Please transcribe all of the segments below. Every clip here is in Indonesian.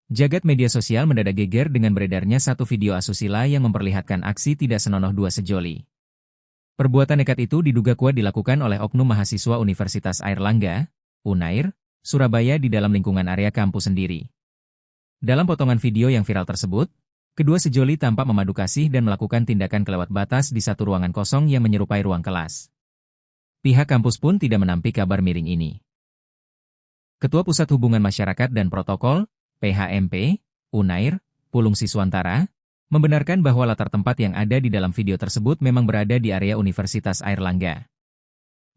Jagat media sosial mendadak geger dengan beredarnya satu video asusila yang memperlihatkan aksi tidak senonoh dua sejoli. Perbuatan nekat itu diduga kuat dilakukan oleh oknum mahasiswa Universitas Airlangga, UNAIR, Surabaya di dalam lingkungan area kampus sendiri. Dalam potongan video yang viral tersebut, kedua sejoli tampak memadu kasih dan melakukan tindakan kelewat batas di satu ruangan kosong yang menyerupai ruang kelas. Pihak kampus pun tidak menampik kabar miring ini. Ketua Pusat Hubungan Masyarakat dan Protokol, PHMP, UNAIR, Pulung Siswantara, membenarkan bahwa latar tempat yang ada di dalam video tersebut memang berada di area Universitas Airlangga.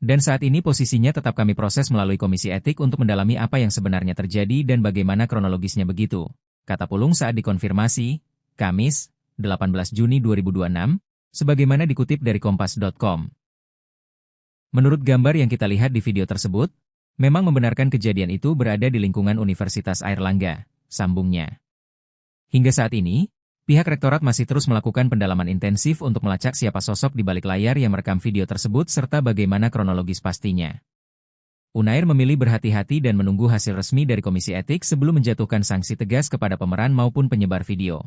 Dan saat ini posisinya tetap kami proses melalui Komisi Etik untuk mendalami apa yang sebenarnya terjadi dan bagaimana kronologisnya begitu, kata Pulung saat dikonfirmasi, Kamis, 18 Juni 2026, sebagaimana dikutip dari Kompas.com. Menurut gambar yang kita lihat di video tersebut, memang membenarkan kejadian itu berada di lingkungan Universitas Airlangga, sambungnya. Hingga saat ini, pihak rektorat masih terus melakukan pendalaman intensif untuk melacak siapa sosok di balik layar yang merekam video tersebut serta bagaimana kronologis pastinya. UNAIR memilih berhati-hati dan menunggu hasil resmi dari Komisi Etik sebelum menjatuhkan sanksi tegas kepada pemeran maupun penyebar video.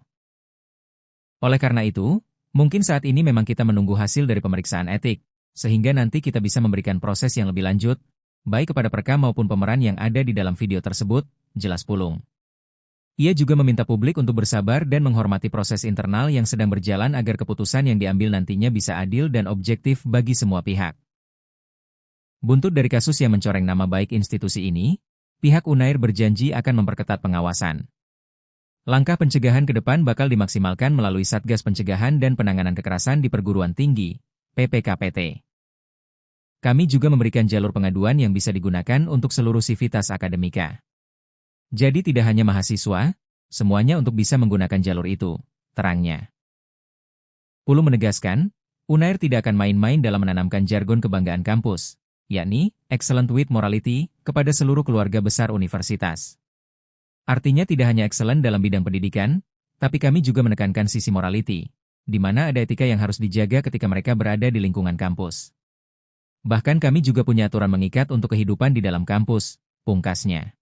Oleh karena itu, mungkin saat ini memang kita menunggu hasil dari pemeriksaan etik, sehingga nanti kita bisa memberikan proses yang lebih lanjut, baik kepada perekam maupun pemeran yang ada di dalam video tersebut, jelas Pulung. Ia juga meminta publik untuk bersabar dan menghormati proses internal yang sedang berjalan agar keputusan yang diambil nantinya bisa adil dan objektif bagi semua pihak. Buntut dari kasus yang mencoreng nama baik institusi ini, pihak UNAIR berjanji akan memperketat pengawasan. Langkah pencegahan ke depan bakal dimaksimalkan melalui Satgas Pencegahan dan Penanganan Kekerasan di Perguruan Tinggi, PPKPT. Kami juga memberikan jalur pengaduan yang bisa digunakan untuk seluruh sivitas akademika. Jadi tidak hanya mahasiswa, semuanya untuk bisa menggunakan jalur itu, terangnya. Pulung menegaskan, UNAIR tidak akan main-main dalam menanamkan jargon kebanggaan kampus, yakni excellent with morality, kepada seluruh keluarga besar universitas. Artinya tidak hanya excellent dalam bidang pendidikan, tapi kami juga menekankan sisi morality, di mana ada etika yang harus dijaga ketika mereka berada di lingkungan kampus. Bahkan kami juga punya aturan mengikat untuk kehidupan di dalam kampus, pungkasnya.